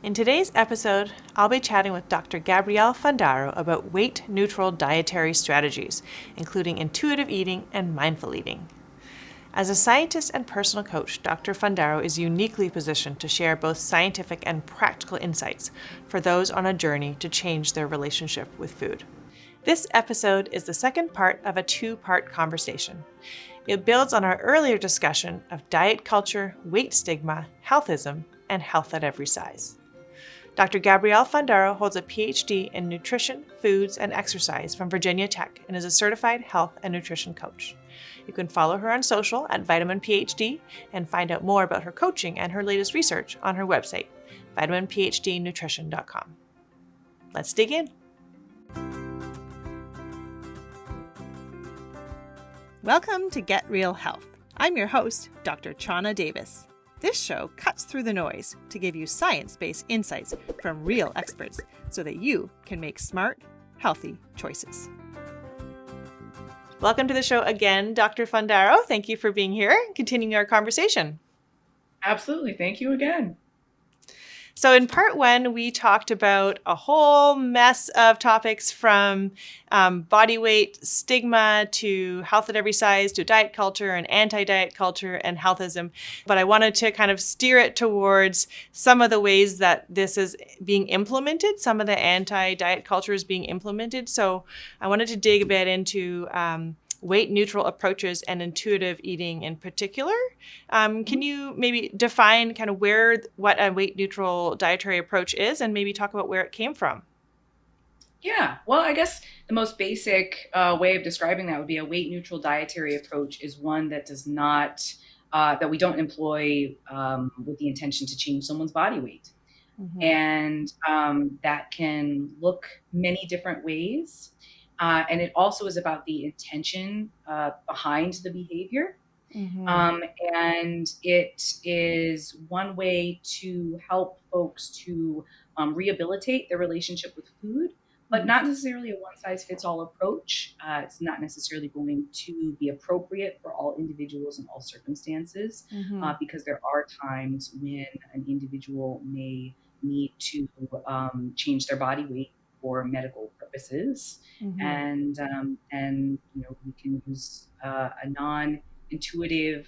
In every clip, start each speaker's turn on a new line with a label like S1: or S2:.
S1: In today's episode, I'll be chatting with Dr. Gabrielle Fundaro about weight-neutral dietary strategies, including intuitive eating and mindful eating. As a scientist and personal coach, Dr. Fundaro is uniquely positioned to share both scientific and practical insights for those on a journey to change their relationship with food. This episode is the second part of a two-part conversation. It builds on our earlier discussion of diet culture, weight stigma, healthism, and health at every size. Dr. Gabrielle Fundaro holds a PhD in nutrition, foods, and exercise from Virginia Tech and is a certified health and nutrition coach. You can follow her on social at VitaminPhD and find out more about her coaching and her latest research on her website, vitaminphdnutrition.com. Let's dig in. Welcome to Get Real Health. I'm your host, Dr. Chana Davis. This show cuts through the noise to give you science-based insights from real experts so that you can make smart, healthy choices. Welcome to the show again, Dr. Fundaro. Thank you for being here and continuing our conversation.
S2: Absolutely. Thank you again.
S1: So in part one, we talked about a whole mess of topics from body weight, stigma, to health at every size, to diet culture and anti-diet culture and healthism. But I wanted to kind of steer it towards some of the ways that this is being implemented, some of the anti-diet culture is being implemented. So I wanted to dig a bit into weight-neutral approaches and intuitive eating in particular. Can you maybe define kind of what a weight-neutral dietary approach is and maybe talk about where it came from?
S2: Yeah, well, I guess the most basic way of describing that would be a weight-neutral dietary approach is one that does not, that we don't employ with the intention to change someone's body weight. Mm-hmm. And that can look many different ways. And it also is about the intention behind the behavior. Mm-hmm. And it is one way to help folks to rehabilitate their relationship with food, but not necessarily a one-size-fits-all approach. It's not necessarily going to be appropriate for all individuals in all circumstances, because there are times when an individual may need to change their body weight for medical purposes, and we can use a non-intuitive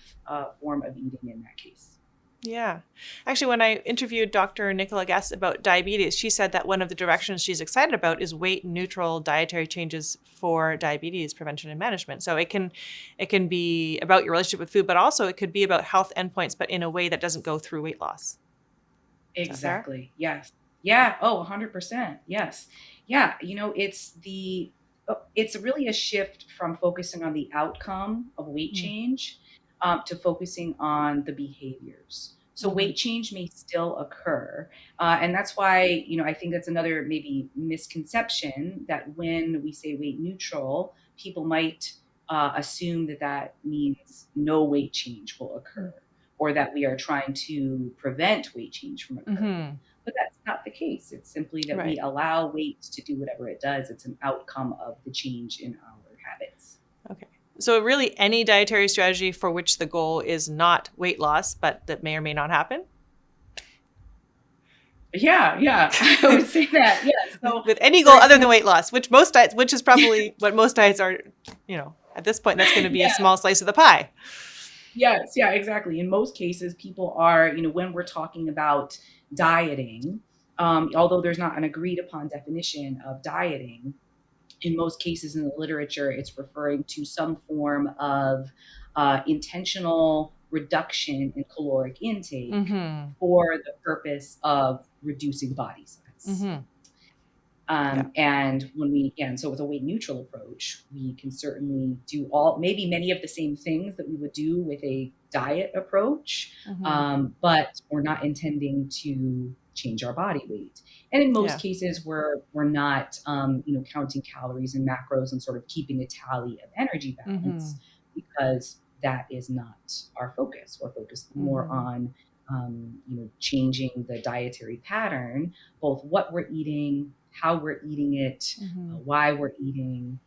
S2: form of eating in that case.
S1: Yeah. Actually, when I interviewed Dr. Nicola Guess about diabetes, she said that one of the directions she's excited about is weight-neutral dietary changes for diabetes prevention and management. So it can be about your relationship with food, but also it could be about health endpoints, but in a way that doesn't go through weight loss.
S2: Exactly. Yes. Yeah. Oh, 100%. Yes. Yeah. It's really a shift from focusing on the outcome of weight change to focusing on the behaviors. So weight change may still occur. And that's why, I think that's another maybe misconception that when we say weight neutral, people might assume that means no weight change will occur, or that we are trying to prevent weight change from occurring. But that's not the case. It's simply that we allow weight to do whatever it does. It's an outcome of the change in our habits.
S1: Okay. So really any dietary strategy for which the goal is not weight loss, but that may or may not happen?
S2: Yeah, I would say that, yes.
S1: So, with any goal other than weight loss, which is probably what most diets are, at this point, that's going to be a small slice of the pie.
S2: Yes, yeah, exactly. In most cases, people are, when we're talking about dieting, although there's not an agreed upon definition of dieting, in most cases in the literature, it's referring to some form of intentional reduction in caloric intake for the purpose of reducing body size. And so with a weight neutral approach, we can certainly do maybe many of the same things that we would do with a diet approach, but we're not intending to change our body weight. And in most cases, we're not, counting calories and macros and sort of keeping a tally of energy balance, because that is not our focus. We're focused more on, changing the dietary pattern, both what we're eating, how we're eating it, why we're eating,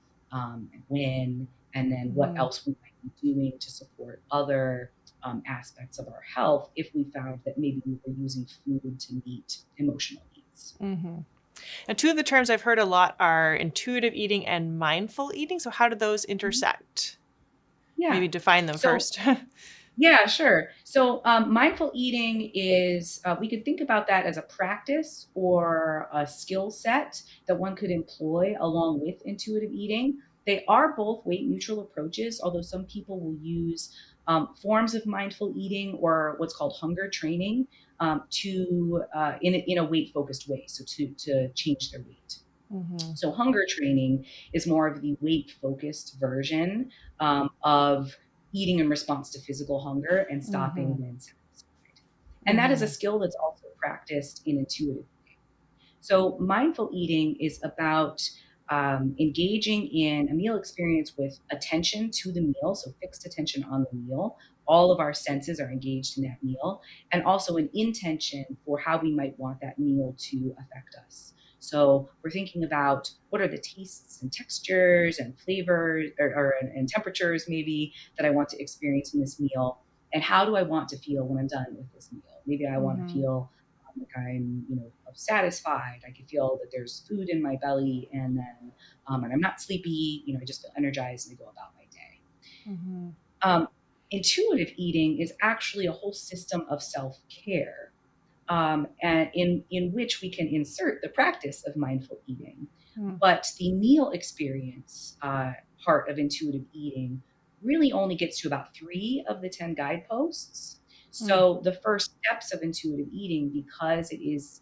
S2: when, and then what else we might be doing to support other aspects of our health if we found that maybe we were using food to meet emotional needs.
S1: Mm-hmm. And two of the terms I've heard a lot are intuitive eating and mindful eating. So how do those intersect?
S2: Yeah.
S1: Maybe define them
S2: So
S1: first.
S2: yeah, sure. So, mindful eating is, we could think about that as a practice or a skill set that one could employ along with intuitive eating. They are both weight neutral approaches, although some people will use forms of mindful eating or what's called hunger training in a weight focused way, so to change their weight.
S1: Mm-hmm.
S2: So hunger training is more of the weight focused version of eating in response to physical hunger and stopping
S1: Mm-hmm.
S2: when satisfied. And that is a
S1: Mm-hmm.
S2: skill that's also practiced in intuitive. So mindful eating is about engaging in a meal experience with attention to the meal, so fixed attention on the meal. All of our senses are engaged in that meal, and also an intention for how we might want that meal to affect us. So we're thinking about what are the tastes and textures and flavors and temperatures maybe that I want to experience in this meal, and how do I want to feel when I'm done with this meal? Maybe I want to
S1: Mm-hmm.
S2: feel like I'm, satisfied. I can feel that there's food in my belly, and then and I'm not sleepy. I just feel energized and I go about my day.
S1: Mm-hmm.
S2: Um, Intuitive eating is actually a whole system of self care, and in which we can insert the practice of mindful eating. But the meal experience part of intuitive eating really only gets to about 3 of the 10 guideposts.
S1: Mm-hmm.
S2: So the first steps of intuitive eating, because it is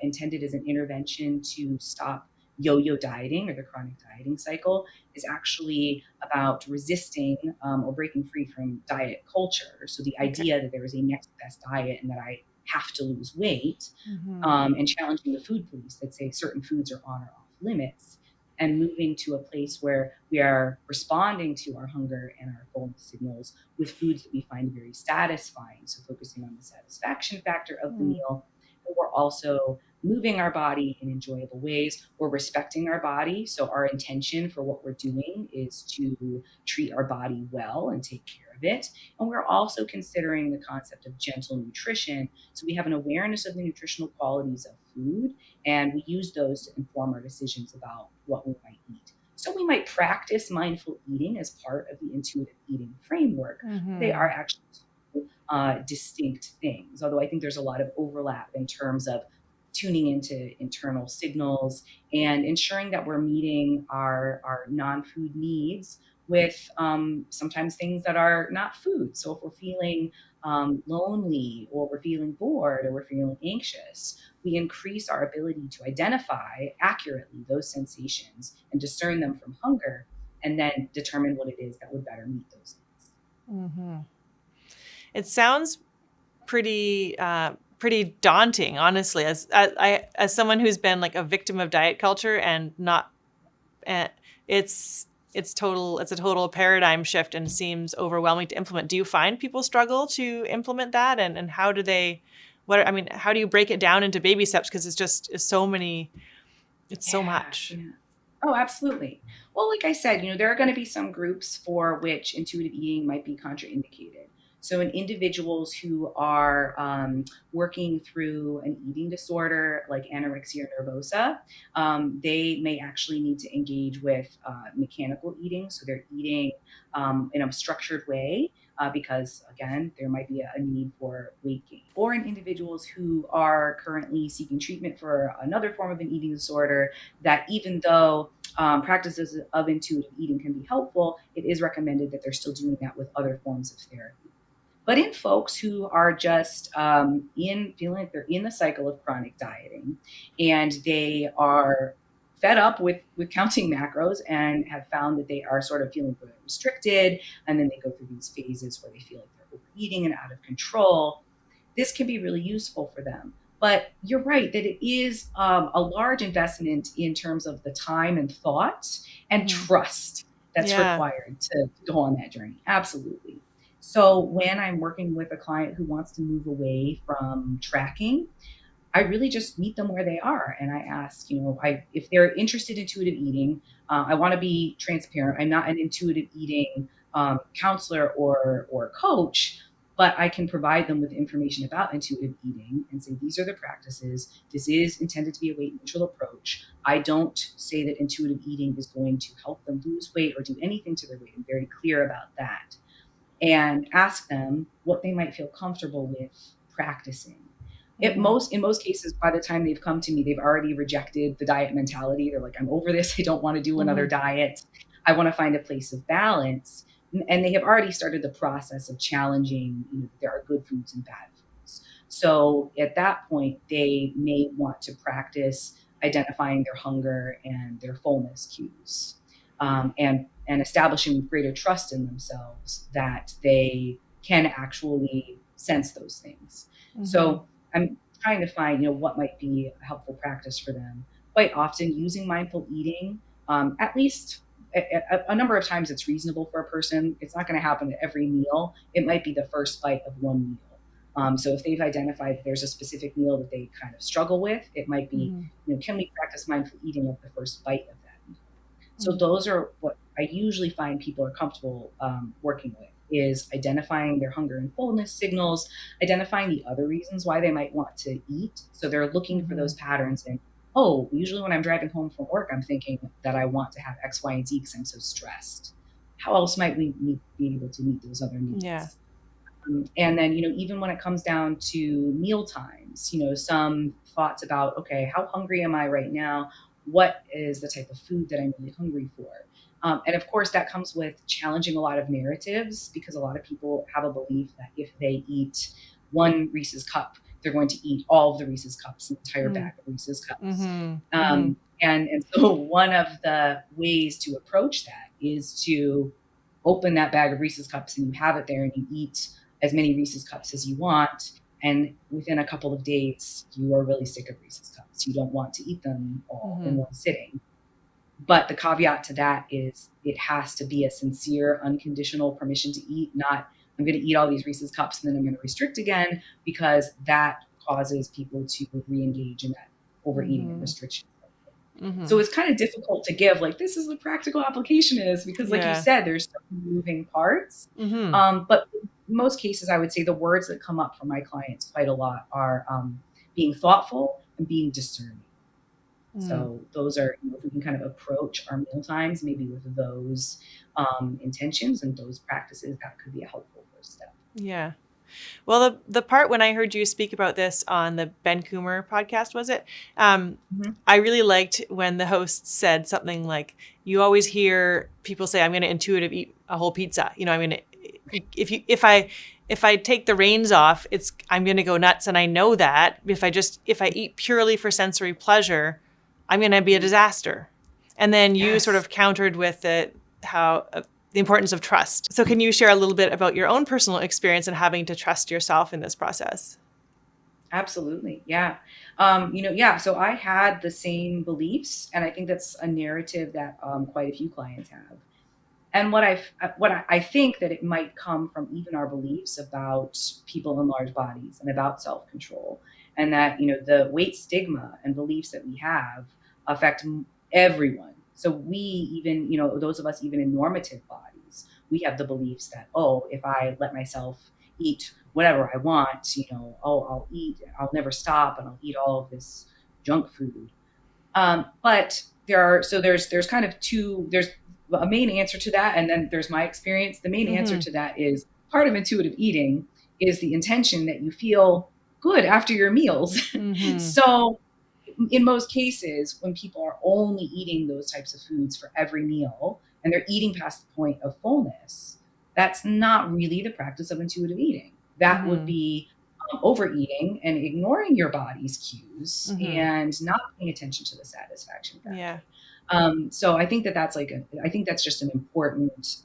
S2: intended as an intervention to stop yo-yo dieting or the chronic dieting cycle, is actually about resisting or breaking free from diet culture. So the
S1: Okay.
S2: idea that there is a next best diet and that I have to lose weight,
S1: Mm-hmm.
S2: and challenging the food police that say certain foods are on or off limits, and moving to a place where we are responding to our hunger and our fullness signals with foods that we find very satisfying. So focusing on the satisfaction factor of the meal, but we're also moving our body in enjoyable ways. We're respecting our body. So our intention for what we're doing is to treat our body well and take care of it. And we're also considering the concept of gentle nutrition. So we have an awareness of the nutritional qualities of food, and we use those to inform our decisions about what we might eat. So we might practice mindful eating as part of the intuitive eating framework. They
S1: Mm-hmm.
S2: are actually distinct things, although I think there's a lot of overlap in terms of tuning into internal signals and ensuring that we're meeting our non-food needs with sometimes things that are not food. So if we're feeling lonely, or we're feeling bored, or we're feeling anxious, we increase our ability to identify accurately those sensations and discern them from hunger, and then determine what it is that would better meet those needs.
S1: Mm-hmm. It sounds pretty daunting, honestly, as someone who's been like a victim of diet culture and not, uh, it's a total paradigm shift and seems overwhelming to implement. Do you find people struggle to implement that, and how do they? How do you break it down into baby steps? Because it's so many, it's so
S2: Yeah,
S1: much.
S2: yeah. Oh, absolutely. Well, like I said, there are going to be some groups for which intuitive eating might be contraindicated. So, in individuals who are working through an eating disorder like anorexia nervosa, they may actually need to engage with mechanical eating. So, they're eating in a structured way because, again, there might be a need for weight gain. Or in individuals who are currently seeking treatment for another form of an eating disorder, that even though practices of intuitive eating can be helpful, it is recommended that they're still doing that with other forms of therapy. But in folks who are just in feeling like they're in the cycle of chronic dieting, and they are fed up with counting macros and have found that they are sort of feeling really restricted, and then they go through these phases where they feel like they're overeating and out of control, this can be really useful for them. But you're right that it is a large investment in terms of the time and thought and
S1: Mm-hmm.
S2: trust that's
S1: Yeah.
S2: required to go on that journey. Absolutely. So when I'm working with a client who wants to move away from tracking, I really just meet them where they are. And I ask, if they're interested in intuitive eating, I want to be transparent. I'm not an intuitive eating counselor or coach, but I can provide them with information about intuitive eating and say, these are the practices. This is intended to be a weight neutral approach. I don't say that intuitive eating is going to help them lose weight or do anything to their weight. I'm very clear about that. And ask them what they might feel comfortable with practicing. In most cases, by the time they've come to me, they've already rejected the diet mentality. They're like, I'm over this. I don't want to do another diet. I want to find a place of balance. And they have already started the process of challenging, there are good foods and bad foods. So at that point, they may want to practice identifying their hunger and their fullness cues, and establishing greater trust in themselves that they can actually sense those things. So I'm trying to find, what might be a helpful practice for them. Quite often, using mindful eating, at least a number of times, it's reasonable for a person. It's not going to happen at every meal. It might be the first bite of one meal. So if they've identified there's a specific meal that they kind of struggle with, it might be, can we practice mindful eating at the first bite of that meal? So those are what I usually find people are comfortable working with, is identifying their hunger and fullness signals, identifying the other reasons why they might want to eat. So they're looking for those patterns. And, usually when I'm driving home from work, I'm thinking that I want to have X, Y, and Z because I'm so stressed. How else might we be able to meet those other needs?
S1: Yeah.
S2: And then, even when it comes down to meal times, some thoughts about, okay, how hungry am I right now? What is the type of food that I'm really hungry for? And of course, that comes with challenging a lot of narratives, because a lot of people have a belief that if they eat one Reese's cup, they're going to eat all of the Reese's cups, an entire bag of Reese's cups. And so one of the ways to approach that is to open that bag of Reese's cups and you have it there and you eat as many Reese's cups as you want. And within a couple of days, you are really sick of Reese's cups. You don't want to eat them all in one sitting. But the caveat to that is it has to be a sincere, unconditional permission to eat, not I'm going to eat all these Reese's cups and then I'm going to restrict again, because that causes people to re-engage in that overeating and restriction. So it's kind of difficult to give, like, this is the practical application is, because like you said, there's some moving parts. But in most cases, I would say the words that come up for my clients quite a lot are being thoughtful and being discerning. So those are, if we can kind of approach our meal times, maybe with those intentions and those practices, that could be a helpful first step.
S1: Yeah. Well, the part when I heard you speak about this on the Ben Coomer podcast, was it? I really liked when the host said something like, you always hear people say, I'm going to intuitive eat a whole pizza. I'm going to, if I take the reins off, I'm going to go nuts. And I know that if I eat purely for sensory pleasure, I'm going to be a disaster. And then you sort of countered with the importance of trust. So can you share a little bit about your own personal experience and having to trust yourself in this process?
S2: Absolutely. Yeah. So I had the same beliefs, and I think that's a narrative that quite a few clients have. And what I think that it might come from even our beliefs about people in large bodies and about self-control, and that, the weight stigma and beliefs that we have affect everyone. So we even, those of us even in normative bodies, we have the beliefs that, if I let myself eat whatever I want, I'll eat, I'll never stop, and I'll eat all of this junk food. But there's kind of there's a main answer to that. And then there's my experience. The main answer to that is part of intuitive eating is the intention that you feel good after your meals. So in most cases, when people are only eating those types of foods for every meal and they're eating past the point of fullness, that's not really the practice of intuitive eating. That would be overeating and ignoring your body's cues and not paying attention to the satisfaction factor.
S1: Yeah.
S2: So I think that's I think that's just an important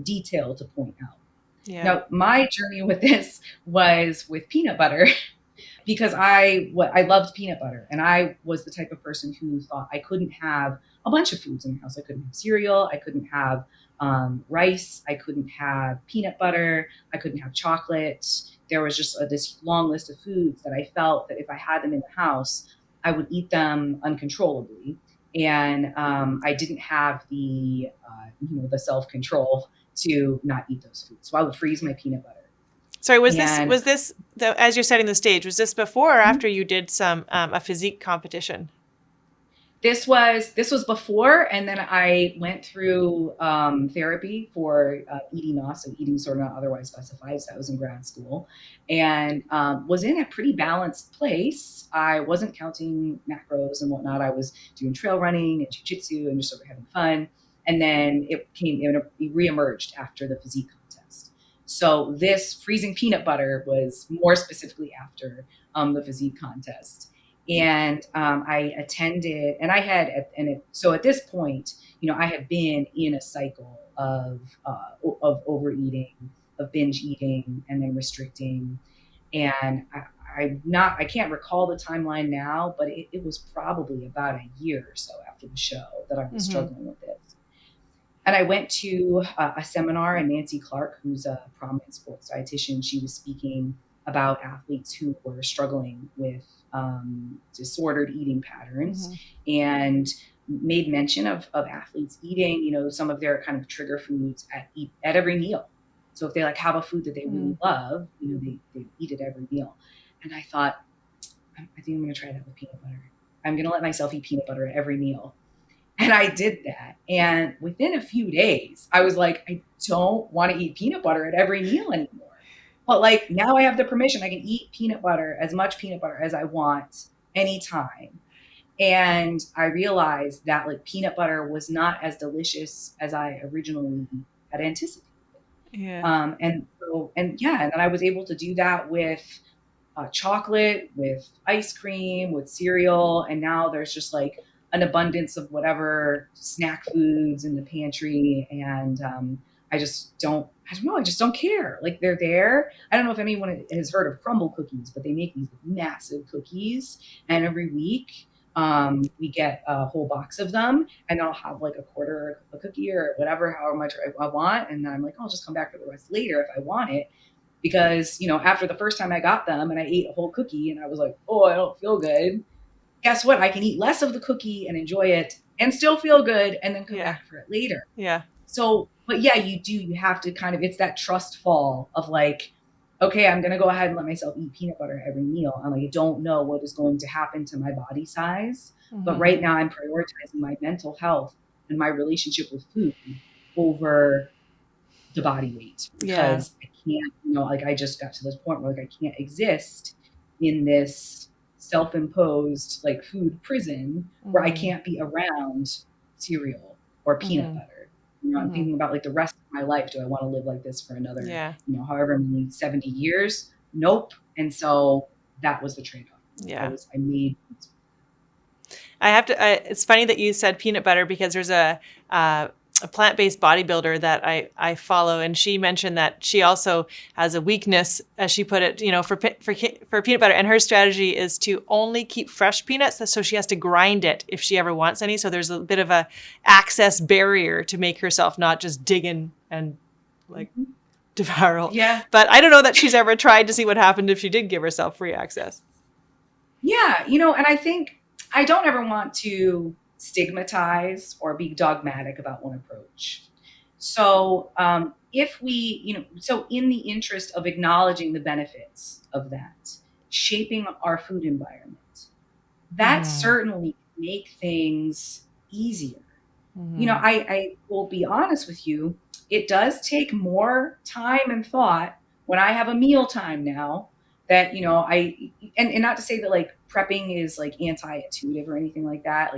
S2: detail to point out. Yeah. Now, my journey with this was with peanut butter because I loved peanut butter, and I was the type of person who thought I couldn't have a bunch of foods in the house. I couldn't have cereal. I couldn't have rice. I couldn't have peanut butter. I couldn't have chocolate. There was just this long list of foods that I felt that if I had them in the house, I would eat them uncontrollably. And I didn't have the self-control to not eat those foods. So I would freeze my peanut butter.
S1: Sorry,
S2: And
S1: was this as you're setting the stage? Was this before or after you did some a physique competition?
S2: this was before, and then I went through therapy for eating loss, so eating disorder not otherwise specified. So I was in grad school, and was in a pretty balanced place. I wasn't counting macros and whatnot. I was doing trail running and jujitsu and just sort of having fun. And then it reemerged after the physique contest. So this freezing peanut butter was more specifically after the physique contest. And I attended, and I had, so at this point, I have been in a cycle of overeating, of binge eating, and then restricting. And I can't recall the timeline now, but it was probably about a year or so after the show that I was struggling with this. And I went to a seminar, and Nancy Clark, who's a prominent sports dietitian, she was speaking about athletes who were struggling with disordered eating patterns, and made mention of athletes eating, some of their kind of trigger foods at every meal. So if they have a food that they really love, they eat it every meal. And I thought, I think I'm going to try that with peanut butter. I'm going to let myself eat peanut butter at every meal. And I did that. And within a few days, I was like, I don't want to eat peanut butter at every meal anymore. But now I have the permission. I can eat peanut butter, as much peanut butter as I want anytime. And I realized that peanut butter was not as delicious as I originally had anticipated.
S1: Yeah.
S2: And then I was able to do that with chocolate, with ice cream, with cereal. And now there's just an abundance of whatever snack foods in the pantry. And I don't know, I just don't care. They're there. I don't know if anyone has heard of crumble cookies, but they make these massive cookies. And every week we get a whole box of them, and I'll have a quarter of a cookie or whatever, however much I want. And then I'm I'll just come back for the rest later if I want it. Because, after the first time I got them and I ate a whole cookie and I was like, oh, I don't feel good. Guess what? I can eat less of the cookie and enjoy it and still feel good and then come back for it later.
S1: Yeah.
S2: So, but yeah, you have to it's that trust fall of okay, I'm going to go ahead and let myself eat peanut butter every meal. I'm I don't know what is going to happen to my body size, but right now I'm prioritizing my mental health and my relationship with food over the body weight, because I can't, I just got to this point where I can't exist in this self-imposed food prison where I can't be around cereal or peanut butter. I'm thinking about the rest of my life. Do I want to live like this for another, however many 70 years? Nope. And so that was the trade-off.
S1: Yeah.
S2: I made.
S1: I have to. It's funny that you said peanut butter, because there's a plant-based bodybuilder that I follow, and she mentioned that she also has a weakness, as she put it, for peanut butter, and her strategy is to only keep fresh peanuts, so she has to grind it if she ever wants any. So there's a bit of a access barrier to make herself not just dig in and devour.
S2: Yeah.
S1: But I don't know that she's ever tried to see what happened if she did give herself free access.
S2: Yeah, and I think I don't ever want to stigmatize or be dogmatic about one approach. So if we, so in the interest of acknowledging the benefits of that, shaping our food environment, that certainly make things easier. I will be honest with you, it does take more time and thought when I have a meal time now that, and not to say that prepping is anti-intuitive or anything like that,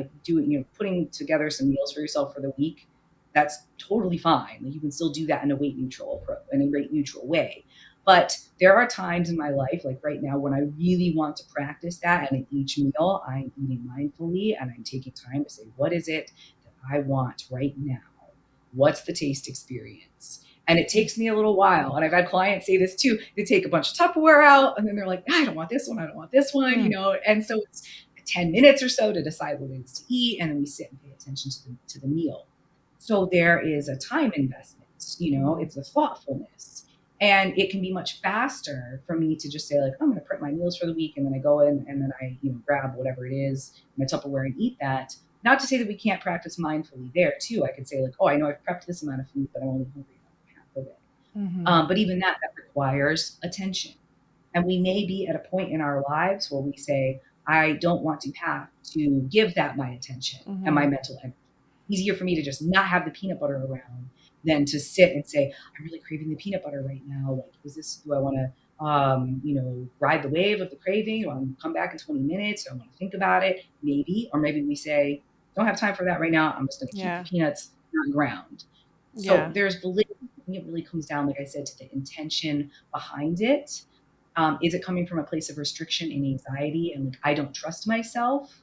S2: putting together some meals for yourself for the week, that's totally fine. You can still do that in a weight neutral way. But there are times in my life, right now, when I really want to practice that. And at each meal, I'm eating mindfully and I'm taking time to say, what is it that I want right now? What's the taste experience? And it takes me a little while. And I've had clients say this too. They take a bunch of Tupperware out and then they're like, I don't want this one. I don't want this one, And so it's 10 minutes or so to decide what it is to eat. And then we sit and pay attention to the meal. So there is a time investment, it's a thoughtfulness. And it can be much faster for me to just say I'm going to prep my meals for the week. And then I go in and then I grab whatever it is, my Tupperware, and eat that. Not to say that we can't practice mindfully there too. I could say oh, I know I've prepped this amount of food, but I'm only hungry about half of it. But even that requires attention. And we may be at a point in our lives where we say, I don't want to have to give that my attention and my mental energy. Easier for me to just not have the peanut butter around than to sit and say, I'm really craving the peanut butter right now. Like, do I want to, ride the wave of the craving? Do I want to come back in 20 minutes? Do I want to think about it? Maybe. Or maybe we say, don't have time for that right now. I'm just going to keep the
S1: Yeah.
S2: peanuts on the ground. So
S1: Yeah.
S2: there's validity. I think it really comes down, like I said, to the intention behind it. Is it coming from a place of restriction and anxiety and like, I don't trust myself?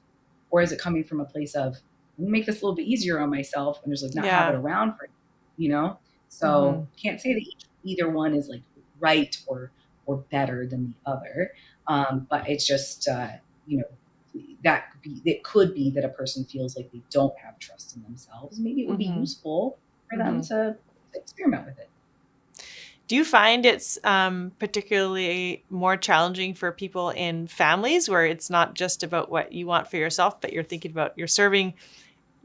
S2: Or is it coming from a place of, let me make this a little bit easier on myself and just like not have it
S1: Yeah.
S2: around for, you know?
S1: Mm-hmm.
S2: So can't say that either one is like right or better than the other. But it's just, it could be that a person feels like they don't have trust in themselves. Maybe it would be useful for them to experiment with it.
S1: Do you find it's particularly more challenging for people in families where it's not just about what you want for yourself, but you're thinking about you're serving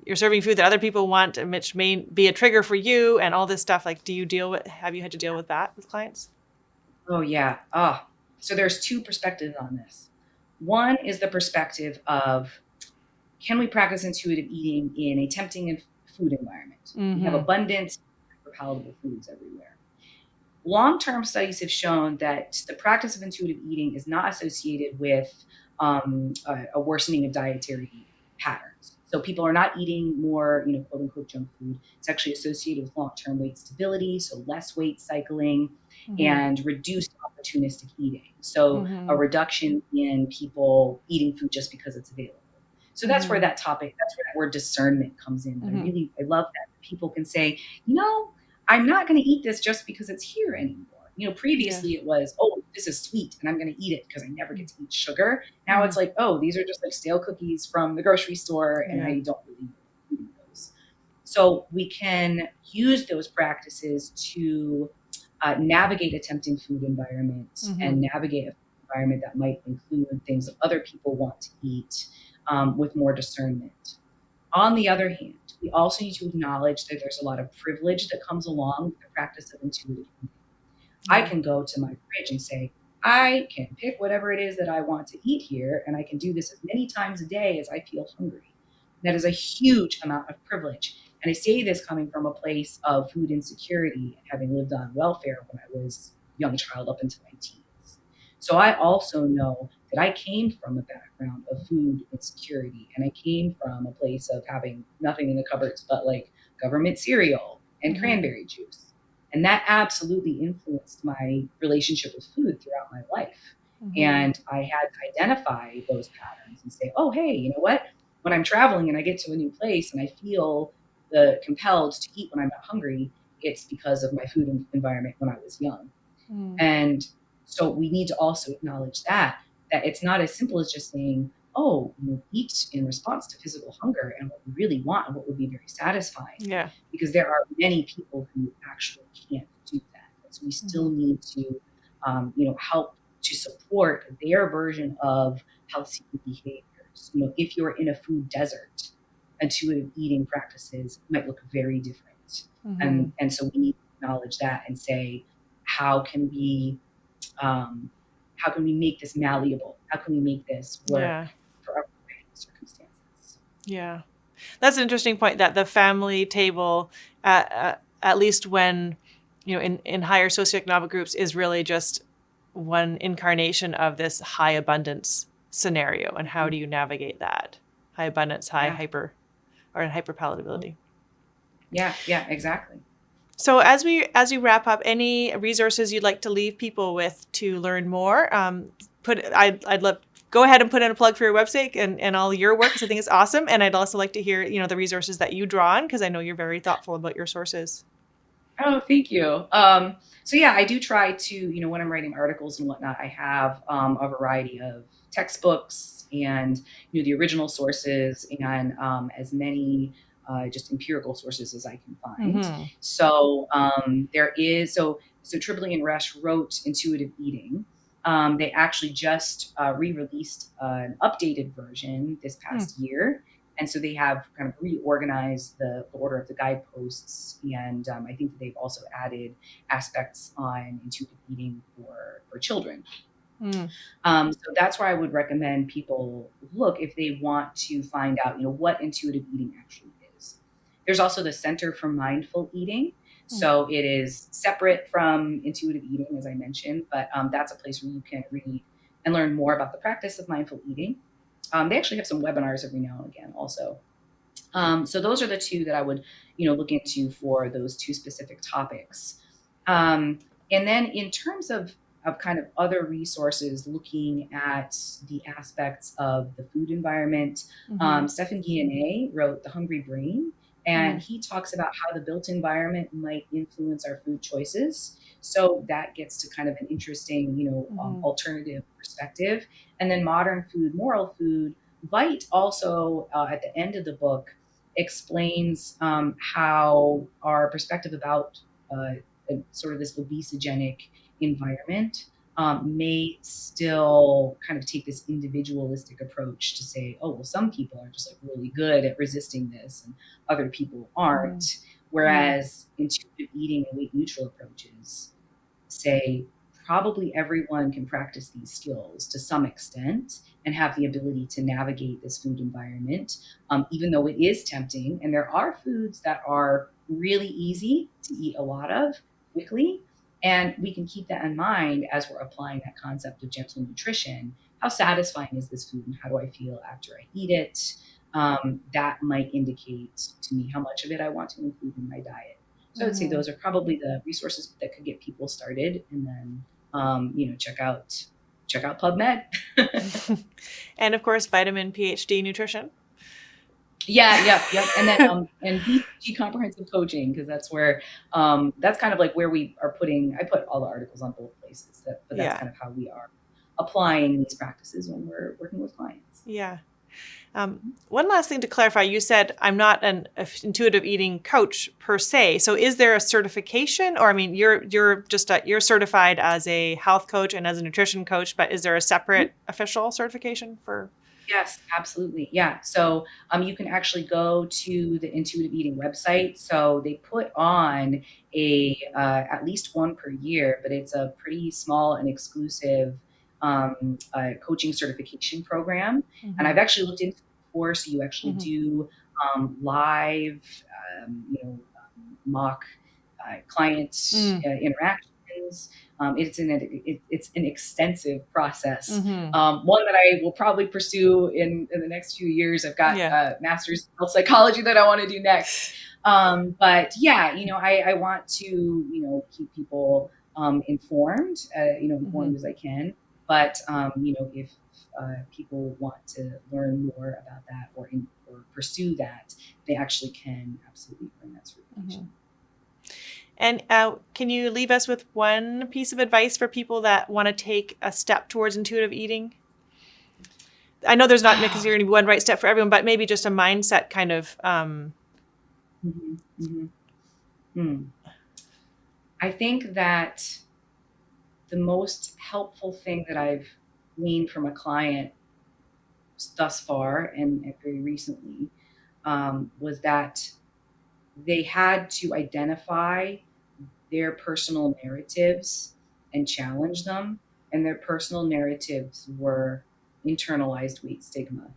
S1: food that other people want, which may be a trigger for you and all this stuff? Like, have you had to deal with that with clients?
S2: Oh yeah. So there's two perspectives on this. One is the perspective of, can we practice intuitive eating in a tempting food environment? We have abundant, palatable foods everywhere. Long-term studies have shown that the practice of intuitive eating is not associated with a worsening of dietary patterns. So people are not eating more, quote unquote, junk food. It's actually associated with long-term weight stability, so less weight cycling, and reduced opportunistic eating. So a reduction in people eating food just because it's available. So that's where that's where that word discernment comes in. I love that people can say, I'm not going to eat this just because it's here anymore. Previously it was, oh, this is sweet and I'm going to eat it because I never get to eat sugar. Now it's like, oh, these are just like stale cookies from the grocery store and I don't really eat those. So we can use those practices to navigate a tempting food environment and navigate an environment that might include things that other people want to eat with more discernment. On the other hand, we also need to acknowledge that there's a lot of privilege that comes along with the practice of intuitive eating. I can go to my fridge and say, I can pick whatever it is that I want to eat here, and I can do this as many times a day as I feel hungry. That is a huge amount of privilege. And I say this coming from a place of food insecurity, having lived on welfare when I was a young child up into my teens. So I also know that I came from a background of food insecurity, and I came from a place of having nothing in the cupboards but like government cereal and cranberry juice. And that absolutely influenced my relationship with food throughout my life. And I had to identify those patterns and say, oh, hey, you know what? When I'm traveling and I get to a new place and I feel compelled to eat when I'm not hungry, it's because of my food environment when I was young. And so we need to also acknowledge that it's not as simple as just saying, oh, eat in response to physical hunger and what we really want and what would be very satisfying.
S1: Yeah.
S2: Because there are many people who actually can't do that. So we still need to, help to support their version of health-seeking behaviors. If you're in a food desert, intuitive eating practices might look very different. And so we need to acknowledge that and say, how can we make this malleable? How can we make this work for our circumstances?
S1: Yeah. That's an interesting point, that the family table, at least when, in higher socioeconomic groups, is really just one incarnation of this high abundance scenario. And how do you navigate that? High abundance, hyper palatability.
S2: Yeah, exactly.
S1: So as we wrap up, any resources you'd like to leave people with to learn more? I'd love, go ahead and put in a plug for your website and all your work, because I think it's awesome. And I'd also like to hear, the resources that you draw on, because I know you're very thoughtful about your sources.
S2: Oh, thank you. So yeah, I do try to, when I'm writing articles and whatnot, I have a variety of textbooks and, the original sources and as many just empirical sources as I can find. So Tripoli and Resch wrote Intuitive Eating. They actually just re-released an updated version this past year. And so they have kind of reorganized the order of the guideposts. And I think that they've also added aspects on intuitive eating for children. So that's where I would recommend people look if they want to find out, what intuitive eating actually is. There's also the Center for Mindful Eating. So it is separate from intuitive eating, as I mentioned, but that's a place where you can read and learn more about the practice of mindful eating. They actually have some webinars every now and again also. So those are the two that I would, look into for those two specific topics. And then in terms of kind of other resources looking at the aspects of the food environment, Stephan Guyenet wrote The Hungry Brain, and he talks about how the built environment might influence our food choices. So that gets to kind of an interesting, alternative perspective. And then Modern Food, Moral Food, Veit also, at the end of the book, explains how our perspective about sort of this obesogenic environment may still kind of take this individualistic approach to say, oh, well, some people are just like really good at resisting this and other people aren't. Whereas intuitive eating and weight neutral approaches say probably everyone can practice these skills to some extent and have the ability to navigate this food environment, even though it is tempting. And there are foods that are really easy to eat a lot of quickly. And we can keep that in mind as we're applying that concept of gentle nutrition. How satisfying is this food and how do I feel after I eat it? That might indicate to me how much of it I want to include in my diet. So I would say those are probably the resources that could get people started, and then check out PubMed.
S1: And of course, vitamin PhD nutrition.
S2: Yeah, yep. And then and BCG comprehensive coaching, because that's where that's kind of like where we are I put all the articles on both places, but that's kind of how we are applying these practices when we're working with clients.
S1: Yeah. One last thing to clarify, you said I'm not an intuitive eating coach per se. So is there a certification, or you're just you're certified as a health coach and as a nutrition coach, but is there a separate official certification for?
S2: Yes, absolutely. Yeah. So you can actually go to the intuitive eating website. So they put on at least one per year, but it's a pretty small and exclusive coaching certification program. And I've actually looked into it before. So you actually do live, mock client interactions. It's an extensive process. One that I will probably pursue in the next few years. I've got a master's in health psychology that I want to do next. But yeah, I want to, keep people informed, informed as I can. But, if people want to learn more about that or pursue that, they actually can absolutely earn that certification.
S1: And can you leave us with one piece of advice for people that want to take a step towards intuitive eating? I know there's not necessarily one right step for everyone, but maybe just a mindset kind of.
S2: I think that the most helpful thing that I've gleaned from a client thus far and very recently was that they had to identify their personal narratives and challenge them. And their personal narratives were internalized weight stigma.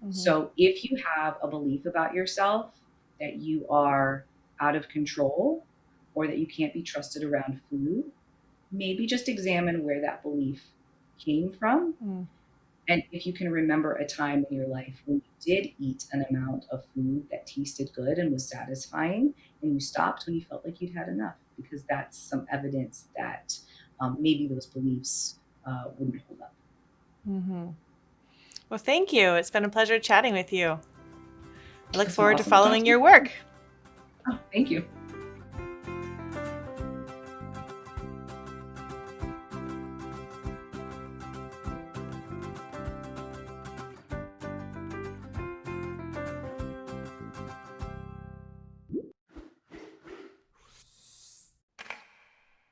S2: So if you have a belief about yourself that you are out of control or that you can't be trusted around food, maybe just examine where that belief came from. And if you can remember a time in your life when you did eat an amount of food that tasted good and was satisfying, and you stopped when you felt like you'd had enough, because that's some evidence that maybe those beliefs wouldn't hold up.
S1: Well, thank you. It's been a pleasure chatting with you. I look forward to following your work.
S2: Oh, thank you.